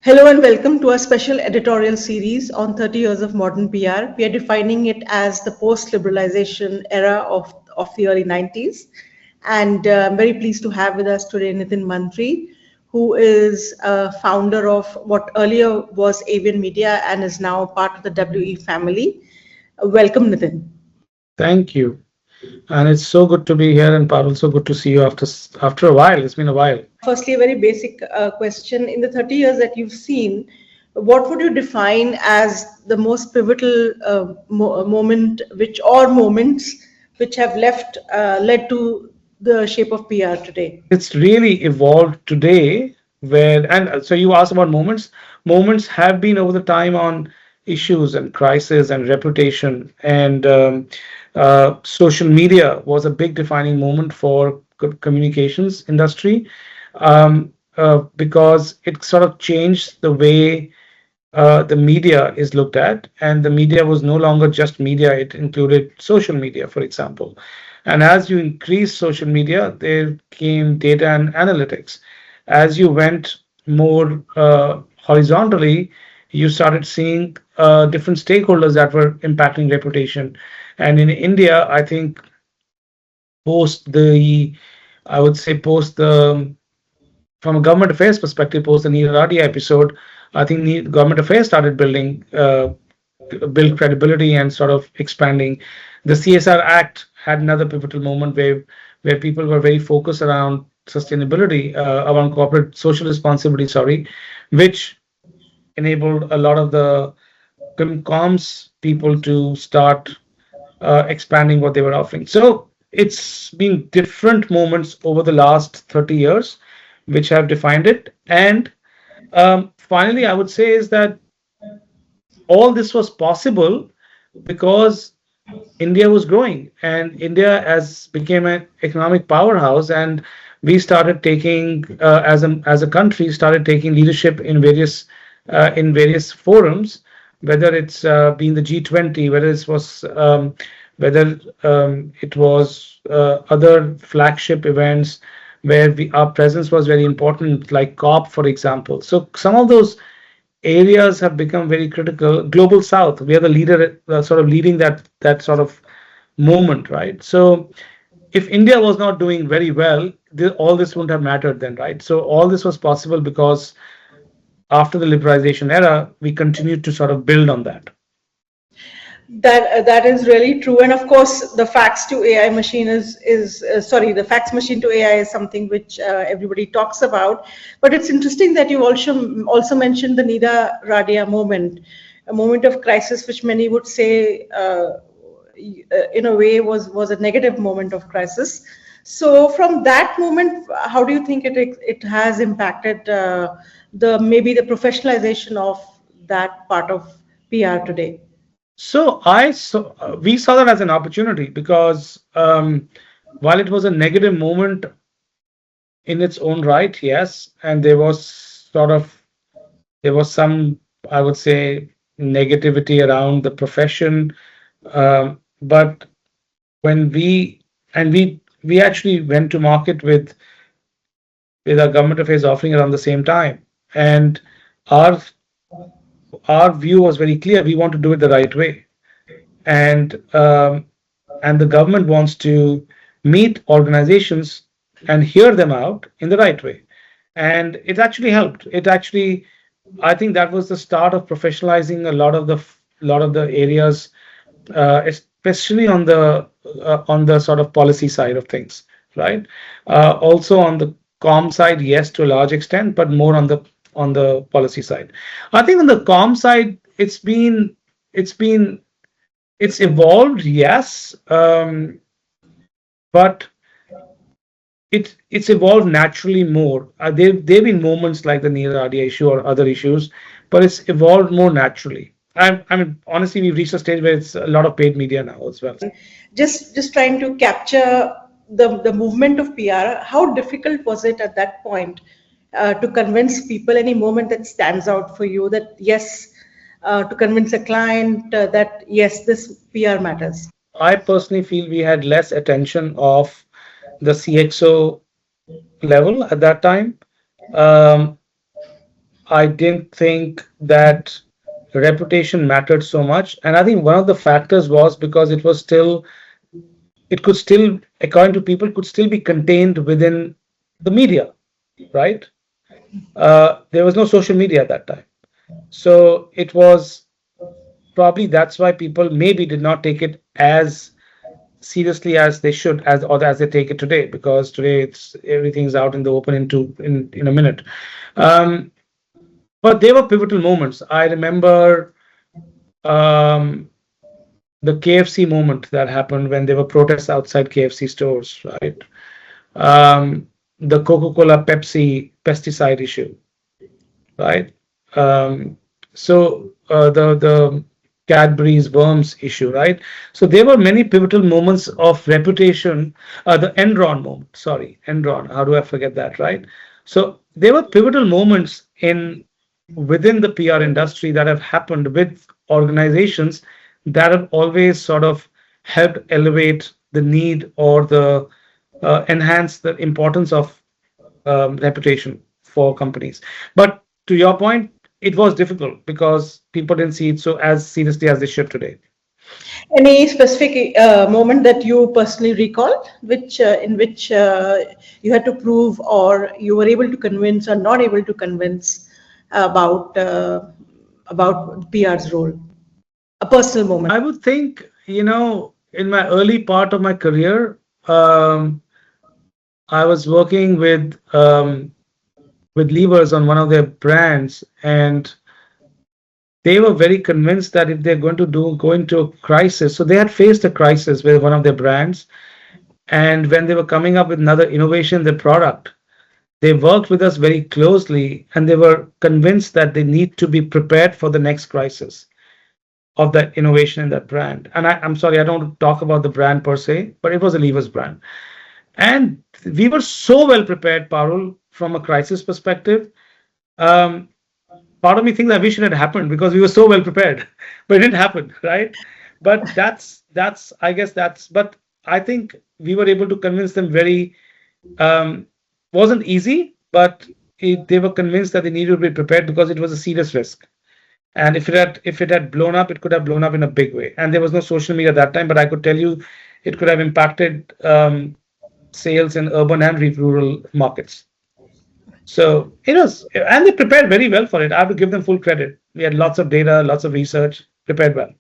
Hello and welcome to our special editorial series on 30 years of modern PR. We are defining it as the post-liberalization era of the early 90s. And I'm very pleased to have with us today Nitin Mantri, who is a founder of what earlier was Avian Media and is now part of the WE family. Welcome, Nitin. Thank you. And it's so good to be here, and Parul, so good to see you after a while. It's been a while. Firstly, a very basic question. In the 30 years that you've seen, what would you define as the most pivotal moment, or moments, which have led to the shape of PR today? It's really evolved today, and so you asked about moments. Moments have been over the time on issues and crisis and reputation, and social media was a big defining moment for communications industry, because it sort of changed the way the media is looked at, and the media was no longer just media, it included social media, for example. And as you increase social media, there came data and analytics. As you went more horizontally, you started seeing different stakeholders that were impacting reputation. And in India, I think post the, I would say post the from a government affairs perspective, post the Neera Radia episode, I think the government affairs started build credibility and sort of expanding. The CSR Act had another pivotal moment where people were very focused around sustainability, around corporate social responsibility, sorry, which enabled a lot of the comms people to start expanding what they were offering. So it's been different moments over the last 30 years which have defined it. And finally, I would say is that all this was possible because India was growing, and India as became an economic powerhouse, and we started taking as a country started taking leadership in various forums, whether it's been the G20, whether it was other flagship events where our presence was very important, like COP, for example. So some of those areas have become very critical. Global South, we are the leader, sort of leading that sort of movement, right? So if India was not doing very well, all this wouldn't have mattered then, right? So all this was possible because after the liberalization era, we continued to sort of build on that. That is really true, and of course, the fax to AI machine the fax machine to AI is something which everybody talks about. But it's interesting that you also mentioned the Nida Radia moment, a moment of crisis, which many would say, in a way, was a negative moment of crisis. So, from that moment, how do you think it has impacted the professionalization of that part of PR today? We saw that as an opportunity because while it was a negative moment in its own right, yes, and there was some, I would say, negativity around the profession, but when we actually went to market with our government affairs offering around the same time, and our our view was very clear. We want to do it the right way, and the government wants to meet organizations and hear them out in the right way. And it actually helped. I think that was the start of professionalizing a lot of the areas, especially on the sort of policy side of things, right? Also on the com side, yes, to a large extent, but more on the policy side. I think on the com side, it's been it's evolved, yes, but it's evolved naturally more. There've been moments like the Neera Radia issue or other issues, but it's evolved more naturally. I mean, honestly, we've reached a stage where it's a lot of paid media now as well. Just trying to capture the movement of PR. How difficult was it at that point to convince people? Any moment that stands out for you that yes, to convince a client that yes, this PR matters? I personally feel we had less attention of the CXO level at that time. Um, I didn't think that reputation mattered so much. And I think one of the factors was because it could still, according to people, could still be contained within the media, right? There was no social media at that time. So it was probably that's why people maybe did not take it as seriously as they should, as they take it today, because today it's everything's out in the open in a minute. Um, but they were pivotal moments. I remember um, the KFC moment that happened when there were protests outside KFC stores, right? The Coca-Cola Pepsi pesticide issue, right? Um, the Cadbury's worms issue, right? So there were many pivotal moments of reputation. The Enron moment, sorry, Enron. How do I forget that, right? So there were pivotal moments in within the PR industry that have happened with organizations that have always sort of helped elevate the need or the enhance the importance of reputation for companies. But to your point, it was difficult because people didn't see it so as seriously as they should today. Any specific moment that you personally recall, which in which you had to prove, or you were able to convince, or not able to convince about PR's role? A personal moment. I would think, in my early part of my career, I was working with levers on one of their brands, and they were very convinced that if they're going to go into a crisis, so they had faced a crisis with one of their brands, and when they were coming up with another innovation in their product, they worked with us very closely, and they were convinced that they need to be prepared for the next crisis of that innovation in that brand. And I'm sorry, I don't talk about the brand per se, but it was a levers brand. And we were so well prepared, Parul, from a crisis perspective. Um, Part of me thinks I wish it had happened because we were so well prepared, but it didn't happen, right? But that's I guess that's. But I think we were able to convince them very. Um, wasn't easy, but they were convinced that they needed to be prepared because it was a serious risk. And if it had blown up, it could have blown up in a big way. And there was no social media at that time, but I could tell you, it could have impacted sales in urban and rural markets. So it was, and they prepared very well for it. I have to give them full credit. We had lots of data, lots of research, prepared well.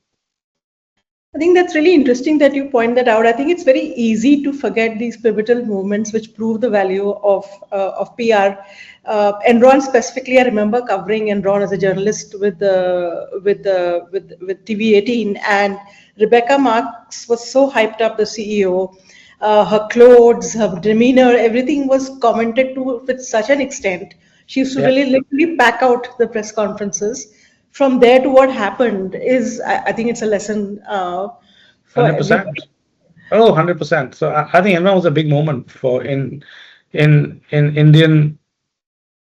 I think that's really interesting that you point that out. I think it's very easy to forget these pivotal moments which prove the value of PR. Enron specifically, I remember covering Enron as a journalist with TV18, and Rebecca Marks was so hyped up, the CEO. Her clothes, her demeanor, everything was commented to with such an extent. She used to Yeah, really literally pack out the press conferences. From there to what happened is, I think it's a lesson for everybody. 100%. Oh, 100%. So I think Enron was a big moment for in Indian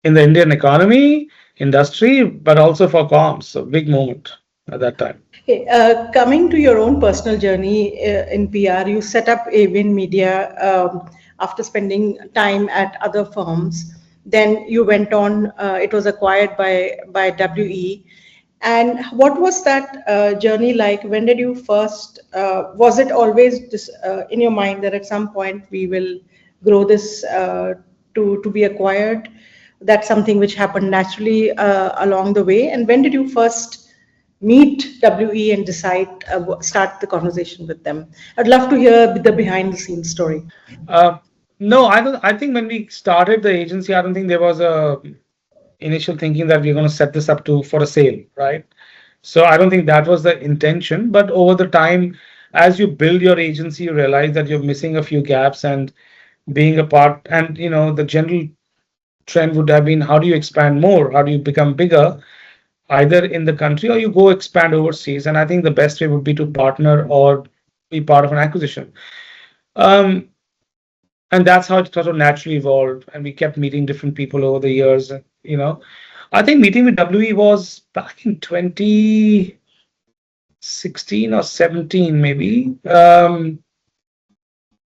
in the Indian economy, industry, but also for comms. So big moment at that time. Okay, coming to your own personal journey in PR, you set up Avian Media after spending time at other firms. Then you went on, it was acquired by WE. And what was that journey like? When did you first, was it always just in your mind that at some point we will grow this to be acquired? That's something which happened naturally along the way. And when did you first meet WE and decide start the conversation with them? I'd love to hear the behind the scenes story. Uh, no, I don't. I think when we started the agency, I don't think there was a initial thinking that we're going to set this up to for a sale, right? So I don't think that was the intention. But over the time, as you build your agency, you realize that you're missing a few gaps and being a part. And the general trend would have been, how do you expand more? How do you become bigger, either in the country or you go expand overseas? And I think the best way would be to partner or be part of an acquisition. Um, and that's how it sort of naturally evolved. And we kept meeting different people over the years. I think meeting with WE was back in 2016 or 17, maybe. And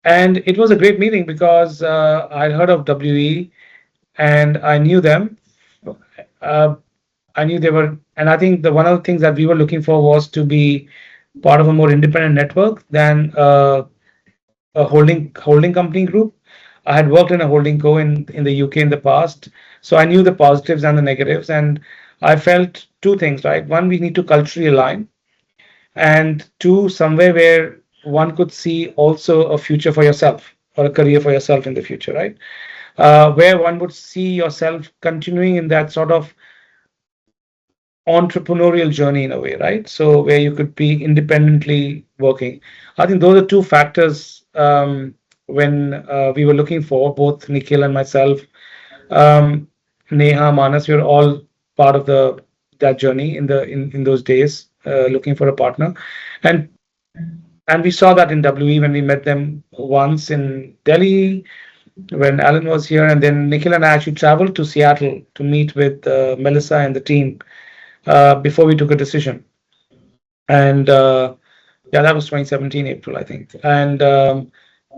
it was a great meeting because I'd heard of WE and I knew them. I knew they were, and I think the one of the things that we were looking for was to be part of a more independent network than a holding company group. I had worked in a holding co in the UK in the past, so I knew the positives and the negatives, and I felt two things, right? One, we need to culturally align, and two, somewhere where one could see also a future for yourself or a career for yourself in the future, right? Where one would see yourself continuing in that sort of entrepreneurial journey in a way, right? So where you could be independently working. I think those are two factors when we were looking for both Nikhil and myself, um, Neha, Manas. We were all part of the that journey in those days, looking for a partner, and and we saw that in WE when we met them once in Delhi when Alan was here, and then Nikhil and I actually traveled to Seattle to meet with Melissa and the team before we took a decision. And yeah, that was 2017 April, I think. And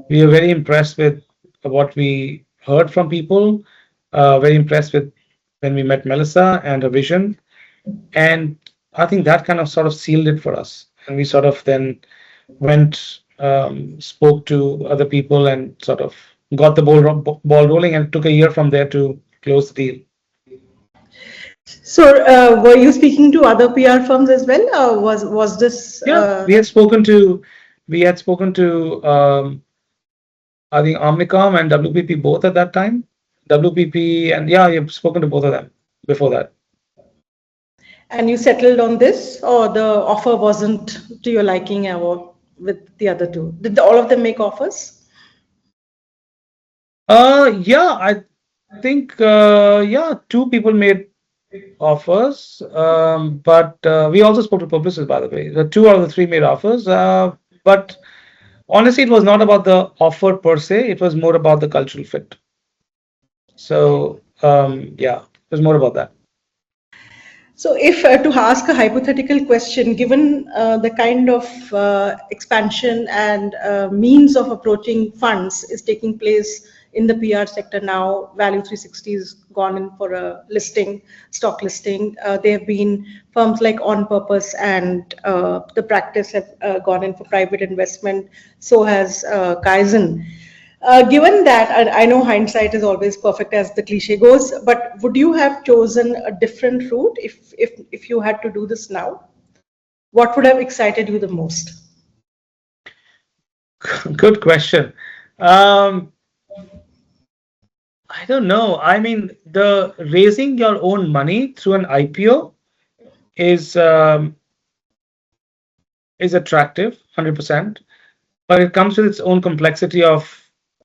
we were very impressed with what we heard from people. Very impressed with when we met Melissa and her vision. And I think that kind of sort of sealed it for us. And we sort of then went, spoke to other people, and sort of got the ball rolling. And it took a year from there to close the deal. So, were you speaking to other PR firms as well? Was this? Yeah, we had spoken to I think Omnicom and WPP both at that time. WPP, and yeah, you've spoken to both of them before that. And you settled on this, or the offer wasn't to your liking, or with the other two? Did all of them make offers? Yeah, I think yeah, two people made offers, but we also spoke to Publicis, by the way. The two out of the three made offers, but honestly, it was not about the offer per se. It was more about the cultural fit. So yeah, it was more about that. So, if to ask a hypothetical question, given the kind of expansion and means of approaching funds is taking place in the PR sector now, Value 360 has gone in for a listing, stock listing. There have been firms like On Purpose and the practice have gone in for private investment. So has Kaizen. Given that, I know hindsight is always perfect as the cliche goes, but would you have chosen a different route if you had to do this now? What would have excited you the most? Good question. Um, I don't know. I mean, the raising your own money through an IPO is is attractive, 100%, but it comes with its own complexity of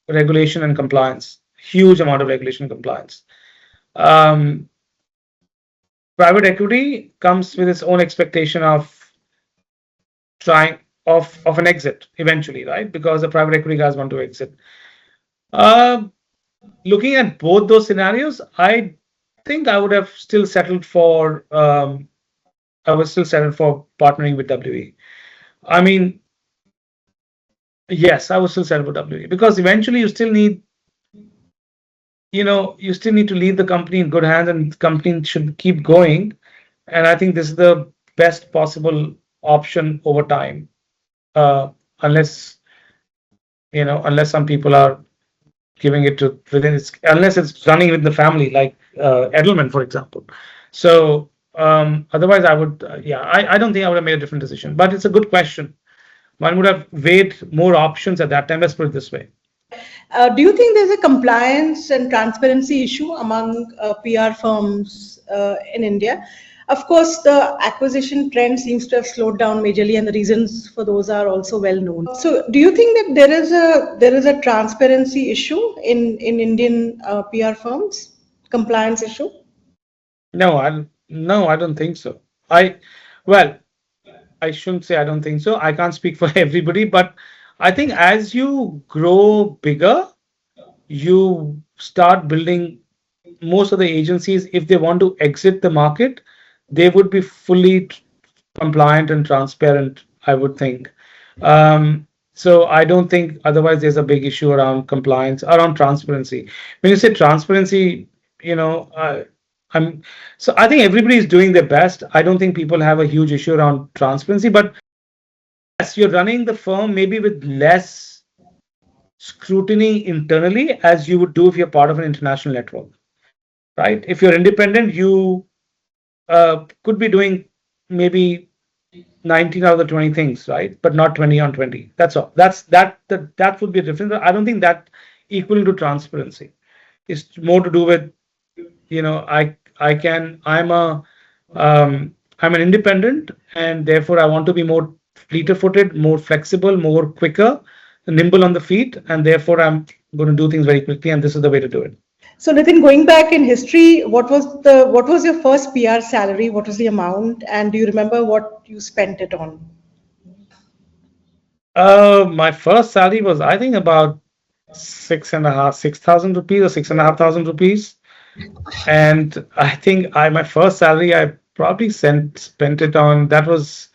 regulation and compliance. Huge amount of regulation and compliance. Um, Private equity comes with its own expectation of trying of an exit eventually, right? Because the private equity guys want to exit. Uh, Looking at both those scenarios, I think I would have still settled for I was still settled for partnering with WE. I mean, yes, I was still settled with WE because eventually you still need, you still need to leave the company in good hands, and the company should keep going. And I think this is the best possible option over time, unless unless some people are giving it to within its unless it's running with the family like Edelman, for example. So otherwise, I would yeah, I don't think I would have made a different decision. But it's a good question. One would have weighed more options at that time. Let's put it this way. Do you think there's a compliance and transparency issue among PR firms in India? Of course, the acquisition trend seems to have slowed down majorly, and the reasons for those are also well known. So, do you think that there is a transparency issue in Indian PR firms, compliance issue? No, I don't think so. I well, I shouldn't say I don't think so. I can't speak for everybody, but I think as you grow bigger, you start building most of the agencies, if they want to exit the market, they would be fully compliant and transparent, I would think. So I don't think otherwise there's a big issue around compliance, around transparency. When you say transparency, you know, I'm so I think everybody is doing their best. I don't think people have a huge issue around transparency, but yes, you're running the firm maybe with less scrutiny internally as you would do if you're part of an international network, right? If you're independent, you could be doing maybe 19 out of the 20 things, right? But not 20 on 20. That's all. That would be a difference. But I don't think that equal to transparency. It's more to do with, I can I'm an independent, and therefore I want to be more fleeter footed, more flexible, more quicker, nimble on the feet, and therefore I'm going to do things very quickly, and this is the way to do it. So Nitin, going back in history, what was your first PR salary? What was the amount? And do you remember what you spent it on? My first salary was, I think, about 6,500 rupees or 6,500 rupees. And I think my first salary I probably spent it on, that was,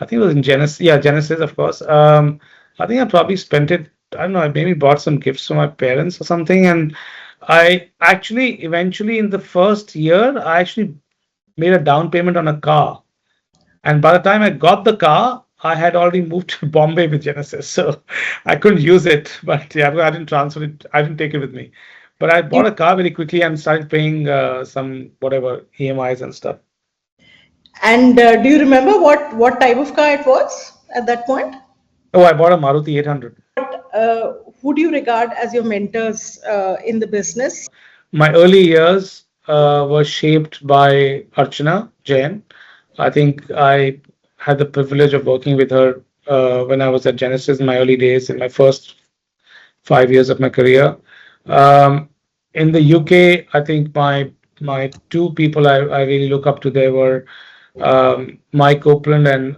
I think it was in Genesis. Yeah, Genesis, of course. I think I probably spent it, I don't know, I maybe bought some gifts for my parents or something. And I actually eventually in the first year, I actually made a down payment on a car. And by the time I got the car, I had already moved to Bombay with Genesis. So I couldn't use it. But yeah, I didn't transfer it. I didn't take it with me. But I bought a car very quickly and started paying some whatever EMIs and stuff. And do you remember what type of car it was at that point? Oh, I bought a Maruti 800. Who do you regard as your mentors in the business? My early years were shaped by Archana Jain. I think I had the privilege of working with her when I was at Genesis in my early days, in my first 5 years of my career. Um, in the UK, I think my two people I really look up to there were Mike Copeland and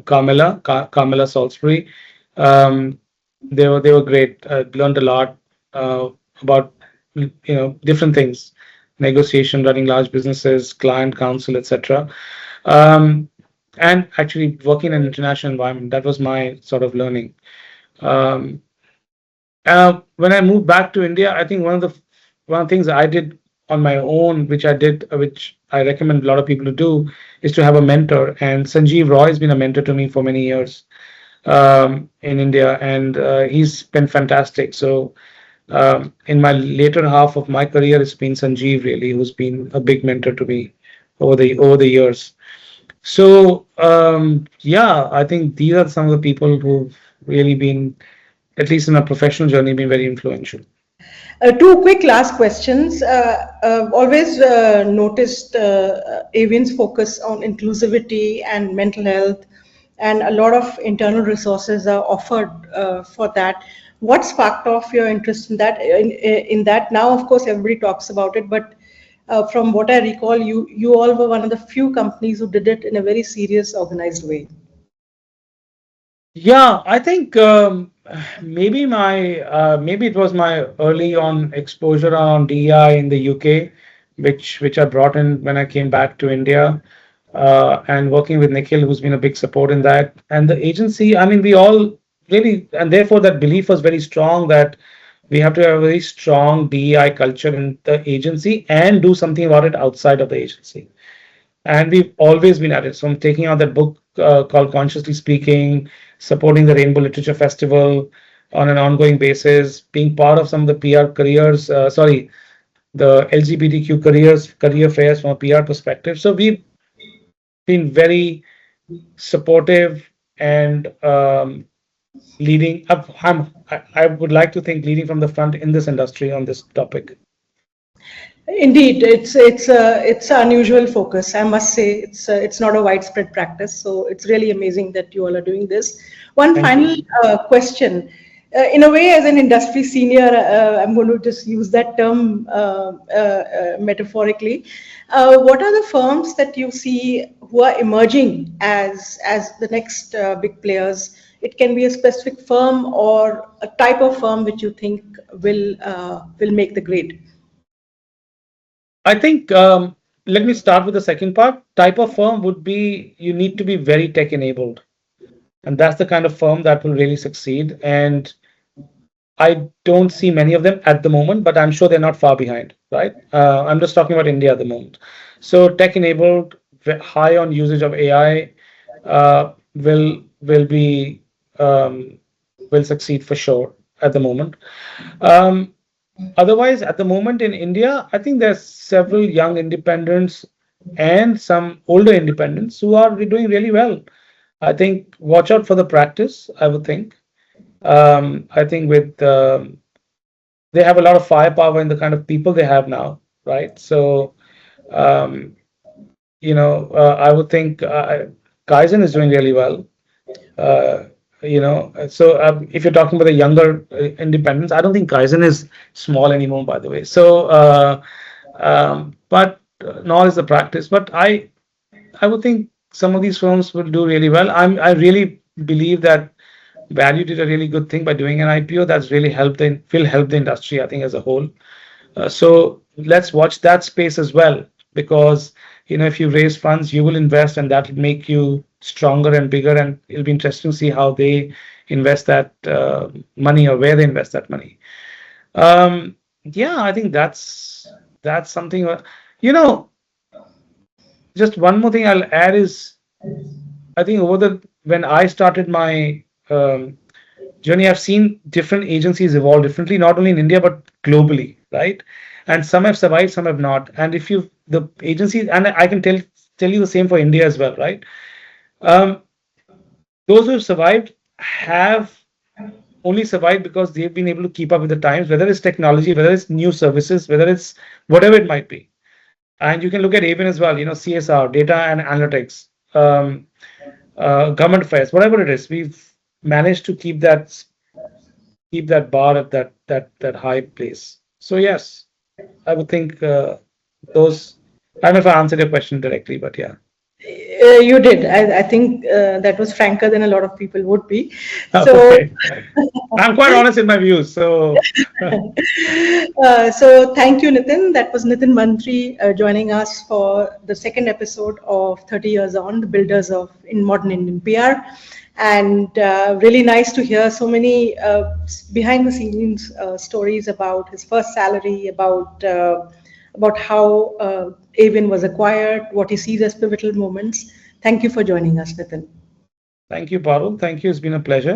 Carmela Salisbury. Um, they were great. I learned a lot about different things, negotiation, running large businesses, client counsel, etc. Um, and actually working in an international environment. That was my sort of learning. Um, when I moved back to India, I think one of the things I did on my own, which I recommend a lot of people to do, is to have a mentor. And Sanjeev Roy has been a mentor to me for many years in India, and he's been fantastic. So in my later half of my career, it's been Sanjeev really who's been a big mentor to me over the years. So yeah, I think these are some of the people who've really been, at least in a professional journey, been very influential. Two quick last questions. Always noticed Avian's focus on inclusivity and mental health, and a lot of internal resources are offered for that. What sparked off your interest in that? In that, now, of course, everybody talks about it, but from what I recall, you all were one of the few companies who did it in a very serious, organized way. Yeah, I think maybe it was my early on exposure on DEI in the UK, which I brought in when I came back to India, and working with Nikhil, who's been a big support in that, and the agency. I mean, we all really, and therefore that belief was very strong that we have to have a very strong DEI culture in the agency and do something about it outside of the agency. And we've always been at it. So I'm taking out that book called Consciously Speaking, supporting the Rainbow Literature Festival on an ongoing basis, being part of some of the PR careers, the LGBTQ career fairs from a PR perspective. So we've been very supportive and leading up. I would like to think leading from the front in this industry on this topic. Indeed, it's an unusual focus. I must say, it's not a widespread practice. So it's really amazing that you all are doing this. One Thank final you. question. In a way, as an industry senior, I'm going to just use that term metaphorically. What are the firms that you see who are emerging as the next big players? It can be a specific firm or a type of firm which you think will make the grade. I think let me start with the second part. Type of firm would be you need to be very tech enabled, and that's the kind of firm that will really succeed. And I don't see many of them at the moment, but I'm sure they're not far behind, right? I'm just talking about India at the moment. So tech-enabled, high on usage of AI, will be will succeed for sure at the moment. Um, Otherwise, at the moment in India, I think there's several young independents and some older independents who are doing really well. I think watch out for the practice, I would think. I think with they have a lot of firepower in the kind of people they have now, right? So, um, I would think Kaizen is doing really well. Uh, if you're talking about the younger independents, I don't think Kaizen is small anymore, by the way. So, but nor is the practice. But I would think some of these firms will do really well. I really believe that Value did a really good thing by doing an IPO. That's really will help the industry, I think, as a whole. So let's watch that space as well, because if you raise funds, you will invest, and that will make you stronger and bigger. And it'll be interesting to see how they invest that money, or where they invest that money. Yeah, I think that's something. You know, just one more thing I'll add is, I think when I started my journey, I've seen different agencies evolve differently, not only in India but globally, right? And some have survived, some have not. And if you the agencies, and I can tell you the same for India as well, right? Um, those who have survived have only survived because they've been able to keep up with the times, whether it's technology, whether it's new services, whether it's whatever it might be. And you can look at Avian as well, CSR, data and analytics, government affairs, whatever it is. We've managed to keep that bar at that high place. So yes, I would think those. I don't know if I answered your question directly, but yeah. You did. I think that was franker than a lot of people would be. So, Okay. I'm quite honest in my views. So so thank you, Nitin. That was Nitin Mantri joining us for the second episode of 30 Years On, the builders of in modern Indian PR. And really nice to hear so many behind the scenes stories about his first salary, about how Avian was acquired, what he sees as pivotal moments. Thank you for joining us, Nitin. thank you, Parul. Thank you. It's been a pleasure.